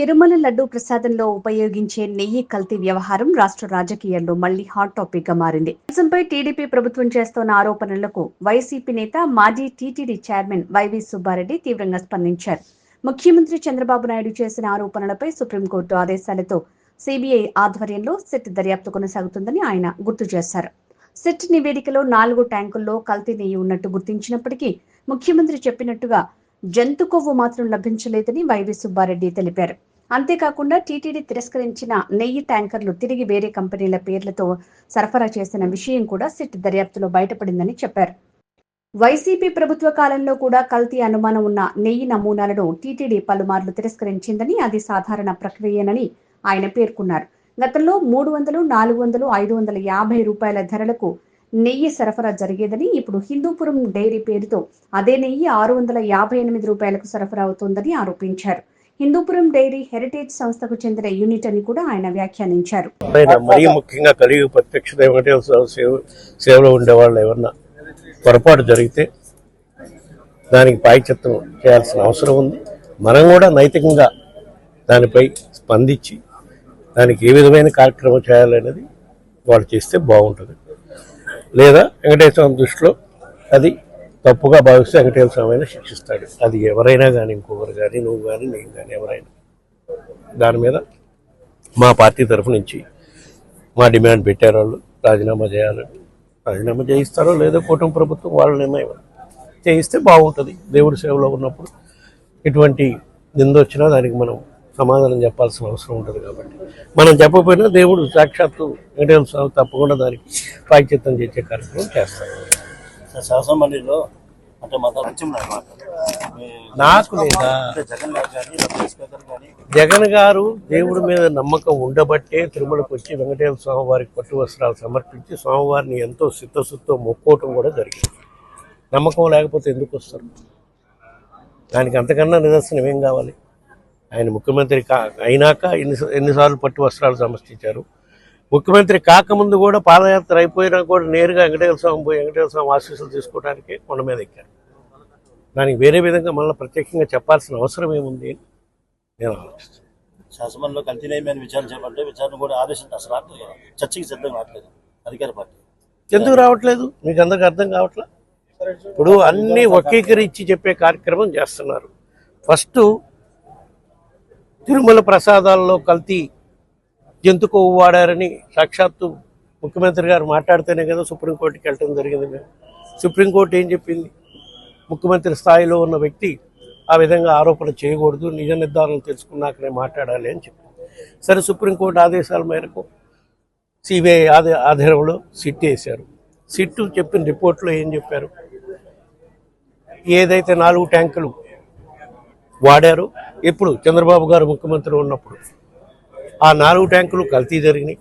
తిరుమల లడ్డూ ప్రసాదంలో ఉపయోగించే నెయ్యి కల్తీ వ్యవహారం రాష్ట్ర రాజకీయాల్లో మళ్లీ హాట్ టాపిక్ గా మారింది. దేశంపై టీడీపీ ప్రభుత్వం చేస్తోన్న ఆరోపణలకు వైసీపీ నేత మాజీ టీటీడీ చైర్మన్ వైవి సుబ్బారెడ్డి తీవ్రంగా స్పందించారు. ముఖ్యమంత్రి చంద్రబాబు నాయుడు చేసిన ఆరోపణలపై సుప్రీంకోర్టు ఆదేశాలతో సిబిఐ ఆధ్వర్యంలో సిట్ దర్యాప్తు కొనసాగుతుందని ఆయన గుర్తు చేశారు. సిట్ నివేదికలో 4 ట్యాంకుల్లో కల్తీ నెయ్యి ఉన్నట్టు గుర్తించినప్పటికీ ముఖ్యమంత్రి చెప్పినట్టుగా జంతు కొవ్వు మాత్రం లభించలేదని వైవి సుబ్బారెడ్డి తెలిపారు. అంతేకాకుండా టీటీడీ తిరస్కరించిన నెయ్యి ట్యాంకర్లు తిరిగి వేరే కంపెనీల పేర్లతో సరఫరా చేసిన విషయం కూడా సిట్ దర్యాప్తులో బయటపడిందని చెప్పారు. వైసీపీ ప్రభుత్వ కాలంలో కూడా కల్తీ అనుమానం ఉన్న నెయ్యి నమూనాలను టీటీడీ పలుమార్లు తిరస్కరించిందని, అది సాధారణ ప్రక్రియనని ఆయన పేర్కొన్నారు. గతంలో 300, 400, 550 రూపాయల ధరలకు నెయ్యి సరఫరా జరిగేదని, ఇప్పుడు హిందూపురం డైరీ పేరుతో అదే నెయ్యి 658 రూపాయలకు సరఫరా అవుతోందని ఆరోపించారు. హిందూపురం డైరీ హెరిటేజ్ సంస్థకు చెందిన యూనిట్ అని కూడా ఆయన వ్యాఖ్యానించారు. మరీ ముఖ్యంగా కలిగి ప్రత్యక్ష సేవలో ఉండే వాళ్ళు ఏమన్నా పొరపాటు జరిగితే దానికి ప్రాయశ్చిత్తం చేయాల్సిన అవసరం ఉంది. మనం కూడా నైతికంగా దానిపై స్పందించి దానికి ఏ విధమైన కార్యక్రమం చేయాలనేది వాళ్ళు చేస్తే బాగుంటుంది. లేదా వెంకటేశ్వర స్వామి దృష్టిలో అది తప్పుగా భావిస్తే వెంకటేశ్వర స్వామి అయినా శిక్షిస్తాడు. అది ఎవరైనా కానీ, ఇంకొకరు కానీ, నువ్వు కానీ, నేను కానీ, ఎవరైనా. దాని మీద మా పార్టీ తరఫు నుంచి మా డిమాండ్ పెట్టారు. వాళ్ళు రాజీనామా చేయాలని. రాజీనామా చేయిస్తారో లేదో కూటమి ప్రభుత్వం వాళ్ళ నిర్ణయం. చేయిస్తే బాగుంటుంది. దేవుడి సేవలో ఉన్నప్పుడు ఎటువంటి నింద వచ్చినా దానికి మనం సమాధానం చెప్పాల్సిన అవసరం ఉంటుంది. కాబట్టి మనం చెప్పకపోయినా దేవుడు సాక్షాత్తు వెంకటేశ్వర స్వామి తప్పకుండా దానికి ప్రాయశ్చిత్తం చేసే కార్యక్రమం చేస్తారు. శాసనమండలిలో అంటే నాకు లేదా జగన్ గారు దేవుడి మీద నమ్మకం ఉండబట్టే తిరుమలకు వచ్చి వెంకటేశ్వర స్వామి వారికి పట్టు వస్త్రాలు సమర్పించి స్వామివారిని ఎంతో సిద్ధశుద్ధితో మొక్కోవటం కూడా జరిగింది. నమ్మకం లేకపోతే ఎందుకు వస్తారు? దానికి అంతకన్నా నిదర్శనం ఏం కావాలి? ఆయన ముఖ్యమంత్రి అయినాక ఎన్నిసార్లు పట్టు వస్త్రాలు సమర్పించారు. ముఖ్యమంత్రి కాకముందు కూడా పాదయాత్ర అయిపోయినా కూడా నేరుగా వెంకటేశ్వర స్వామి పోయి వెంకటేశ్వర స్వామి ఆశీస్సులు తీసుకోవడానికి కొండ మీద ఎక్కారు. దానికి వేరే విధంగా మళ్ళీ ప్రత్యేకంగా చెప్పాల్సిన అవసరం ఏముంది అని నేను ఆలోచిస్తాను. శాసనంలో కంటిన్యూమైన విచారణ చేపట్టే విచారణ కూడా ఆదేశం అసలు రావట్లేదు, చర్చకి సిద్ధం రావట్లేదు అధికార పార్టీ. ఎందుకు రావట్లేదు? మీకు అందరికి అర్థం కావట్లేదు. ఇప్పుడు అన్నీ వక్రీకరించి చెప్పే కార్యక్రమం చేస్తున్నారు. ఫస్ట్ తిరుమల ప్రసాదాల్లో కల్తీ జంతు కొవ్వు వాడారని సాక్షాత్తు ముఖ్యమంత్రి గారు మాట్లాడితేనే కదా సుప్రీంకోర్టుకి వెళ్ళడం జరిగింది. మేము సుప్రీంకోర్టు ఏం చెప్పింది? ముఖ్యమంత్రి స్థాయిలో ఉన్న వ్యక్తి ఆ విధంగా ఆరోపణ చేయకూడదు, నిజ నిర్ధారణలు తెలుసుకున్నాకనే మాట్లాడాలి అని చెప్పింది. సరే, సుప్రీంకోర్టు ఆదేశాల మేరకు సిబిఐ ఆధారంలో సిట్ వేశారు. సిట్టు చెప్పిన రిపోర్ట్లో ఏం చెప్పారు? ఏదైతే 4 ట్యాంకులు వాడారో ఎప్పుడు చంద్రబాబు గారు ముఖ్యమంత్రి ఉన్నప్పుడు ఆ 4 ట్యాంకులు కల్తీ జరిగినాయి,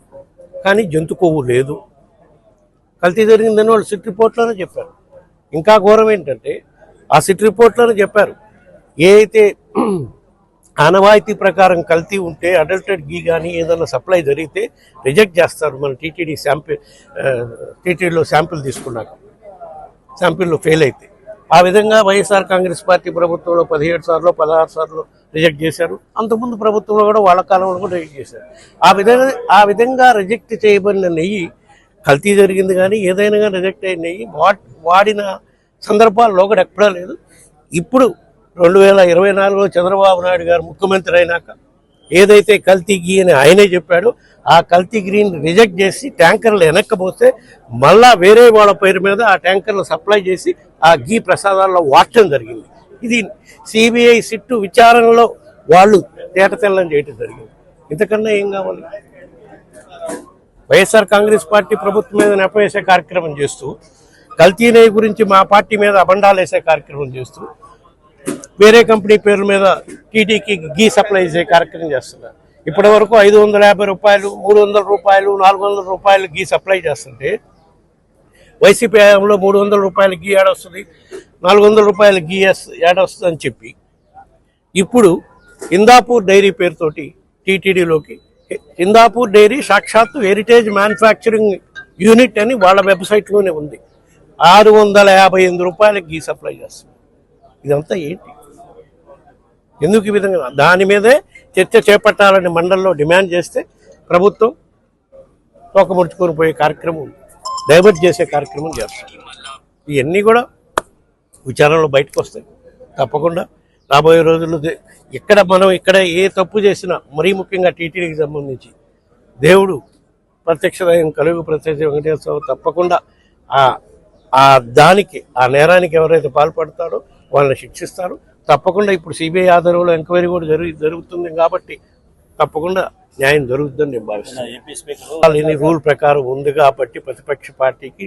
కానీ జంతు కొవ్వు లేదు. కల్తీ జరిగిందని వాళ్ళు సిట్ రిపోర్ట్లోనే చెప్పారు. ఇంకా ఘోరం ఏంటంటే ఆ సిట్ రిపోర్ట్లోనే చెప్పారు, ఏ అయితే ఆనవాయితీ ప్రకారం కల్తీ ఉంటే అడల్టెడ్ గీ కానీ ఏదైనా సప్లై జరిగితే రిజెక్ట్ చేస్తారు. మన టీటీడీలో శాంపిల్ తీసుకున్నాక శాంపిల్లో ఫెయిల్ అయితే ఆ విధంగా వైఎస్ఆర్ కాంగ్రెస్ పార్టీ ప్రభుత్వంలో 17 సార్లు 16 సార్లు రిజెక్ట్ చేశారు. అంతకుముందు ప్రభుత్వంలో కూడా వాళ్ళ కాలంలో కూడా రిజెక్ట్ చేశారు. ఆ విధంగా రిజెక్ట్ చేయబడిన నెయ్యి కల్తీ జరిగింది, కానీ ఏదైనా కానీ రిజెక్ట్ అయిన నెయ్యి వాడిన సందర్భాల్లో కూడా ఎక్కడా లేదు. ఇప్పుడు 2024లో చంద్రబాబు నాయుడు గారు ముఖ్యమంత్రి అయినాక ఏదైతే కల్తీ గీ అని ఆయనే చెప్పాడో ఆ కల్తీ గీని రిజెక్ట్ చేసి ట్యాంకర్లు వెనక్కపోతే మళ్ళా వేరే వాళ్ళ పేరు మీద ఆ ట్యాంకర్లు సప్లై చేసి ఆ గీ ప్రసాదాల్లో వాడటం జరిగింది. ఇది సిబిఐ సిట్టు విచారణలో వాళ్ళు తేటతెల్లం చేయటం జరిగింది. ఇంతకన్నా ఏం కావాలి? వైఎస్ఆర్ కాంగ్రెస్ పార్టీ ప్రభుత్వం మీద నెపవేసే కార్యక్రమం చేస్తూ, కల్తీ నెయ్యి గురించి మా పార్టీ మీద అబండాలు వేసే కార్యక్రమం చేస్తూ, వేరే కంపెనీ పేర్ల మీద టీటీకి గీ సప్లై చేసే కార్యక్రమం చేస్తున్నారు. ఇప్పటి వరకు 550 రూపాయలు, 300 రూపాయలు, 400 రూపాయలు గీ సప్లై చేస్తుంటే వైసీపీ హయాంలో 300 రూపాయల గీ ఏడొస్తుంది, 400 రూపాయల గీ ఏడొస్తుంది అని చెప్పి ఇప్పుడు హిందాపూర్ డైరీ పేరుతోటి టీటీడీలోకి, హిందాపూర్ డైరీ సాక్షాత్తు హెరిటేజ్ మ్యానుఫ్యాక్చరింగ్ యూనిట్ అని వాళ్ళ వెబ్సైట్లోనే ఉంది, 658 రూపాయలకి గీ సప్లై చేస్తుంది. ఇదంతా ఏంటి? ఎందుకు ఈ విధంగా? దాని మీదే చర్చ చేపట్టాలని మండలిలో డిమాండ్ చేస్తే ప్రభుత్వం తోక ముడుచుకొని పోయే కార్యక్రమం, డైవర్ట్ చేసే కార్యక్రమం చేస్తారు. ఇవన్నీ కూడా విచారణలో బయటకు వస్తాయి తప్పకుండా. రాబోయే రోజుల్లో ఇక్కడ ఏ తప్పు చేసినా, మరీ ముఖ్యంగా టీటీడీకి సంబంధించి దేవుడు ప్రత్యక్ష దైవం కలుగు ప్రత్యక్ష వెంకటేశ్వర తప్పకుండా ఆ నేరానికి ఎవరైతే పాల్పడతారో వాళ్ళని శిక్షిస్తారు తప్పకుండా. ఇప్పుడు సిబిఐ ఆధారంలో ఎంక్వైరీ కూడా జరుగుతుంది కాబట్టి తప్పకుండా న్యాయం జరుగుతుందని నేను భావిస్తున్నాను. రూల్ ప్రకారం ఉంది కాబట్టి ప్రతిపక్ష పార్టీకి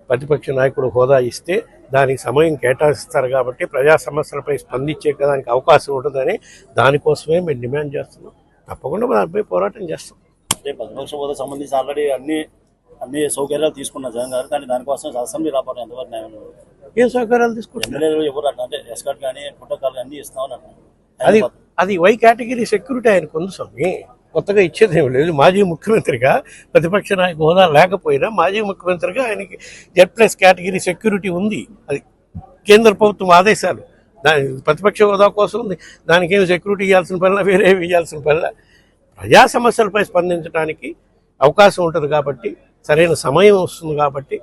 ప్రతిపక్ష నాయకుడు హోదా ఇస్తే దానికి సమయం కేటాయిస్తారు కాబట్టి ప్రజా సమస్యలపై స్పందించే దానికి అవకాశం ఉంటుందని దానికోసమే మేము డిమాండ్ చేస్తున్నాం. తప్పకుండా దానిపై పోరాటం చేస్తాం. అంటే ప్రతిపక్ష హోదా సంబంధించి ఆల్రెడీ అన్ని సౌకర్యాలు తీసుకున్న జగన్ గారు, కానీ దానికోసం అసెంబ్లీ రాబోయే ఎంతవరకు న్యాయం? ఏం సౌకర్యాలు తీసుకుంటారు? ఎమ్మెల్యేలు ఎవరు అంటే ఎస్కాట్ కానీ ప్రోటోకాల్ అన్నీ ఇస్తామని అంటున్నారు. అది వై కేటగిరీ సెక్యూరిటీ ఆయనకు ఉంది స్వామి, కొత్తగా ఇచ్చేది ఏమి లేదు. మాజీ ముఖ్యమంత్రిగా ప్రతిపక్ష నాయక హోదా లేకపోయినా మాజీ ముఖ్యమంత్రిగా ఆయనకి Z+ కేటగిరీ సెక్యూరిటీ ఉంది. అది కేంద్ర ప్రభుత్వం ఆదేశాలు. దాని ప్రతిపక్ష హోదా కోసం ఉంది. దానికి ఏమి సెక్యూరిటీ ఇవ్వాల్సిన పనిలా, వేరే ఇవ్వాల్సిన పనిలా. ప్రజా సమస్యలపై స్పందించడానికి అవకాశం ఉంటుంది కాబట్టి, సరైన సమయం వస్తుంది కాబట్టి,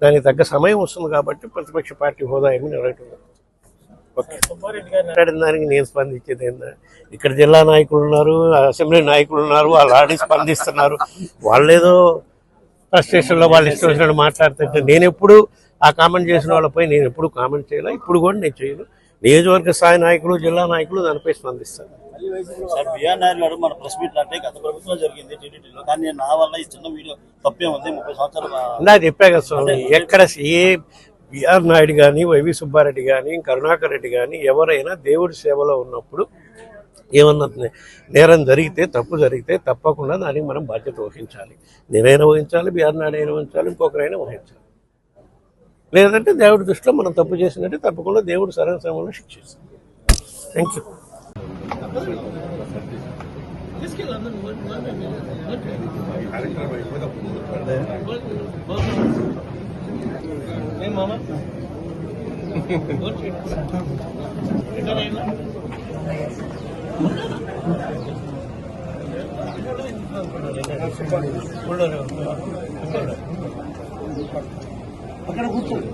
దానికి తగ్గ సమయం వస్తుంది కాబట్టి ప్రతిపక్ష పార్టీ హోదా ఏమి నెరవేరుతుంది. మాట్లాడిన దానికి నేను స్పందించేది ఏందా? ఇక్కడ జిల్లా నాయకులు ఉన్నారు, అసెంబ్లీ నాయకులు ఉన్నారు, వాళ్ళు ఆడి స్పందిస్తున్నారు. వాళ్ళేదో ఫ్రస్ట్రేషన్లో వాళ్ళు ఇష్టం వచ్చినట్టు మాట్లాడుతుంటే నేను ఎప్పుడు ఆ కామెంట్ చేసిన వాళ్ళపై నేను ఎప్పుడు కామెంట్ చేయాలి, ఇప్పుడు కూడా నేను చేయను. నియోజకవర్గ స్థాయి నాయకులు, జిల్లా నాయకులు దానిపై స్పందిస్తారు. సార్ బిఆర్ నాయుడు గారు మన ప్రెస్ మీట్ అంటే గత ప్రభుత్వం జరిగింది టీడీటీలో, కానీ నా వల్ల ఈ చిన్న వీడియో తప్పే ఉంది. 30 సంవత్సరాలు నాకు చెప్పా కదా స్వామి, ఎక్కడ ఏ బిఆర్ నాయుడు కానీ, వైవి సుబ్బారెడ్డి కానీ, కరుణాకర్ రెడ్డి కానీ ఎవరైనా దేవుడి సేవలో ఉన్నప్పుడు ఏమన్నా నేరం జరిగితే, తప్పు జరిగితే తప్పకుండా దానికి మనం బాధ్యత వహించాలి. నేనైనా వహించాలి, బిఆర్ నాయుడు అయినా వహించాలి, ఇంకొకరైనా వహించాలి. లేదంటే దేవుడి దృష్టిలో మనం తప్పు చేసినట్టే తప్పకుండా దేవుడు సరైన సమయంలో శిక్షిస్తాం. Thank you. అక్కడ కూర్చోండి.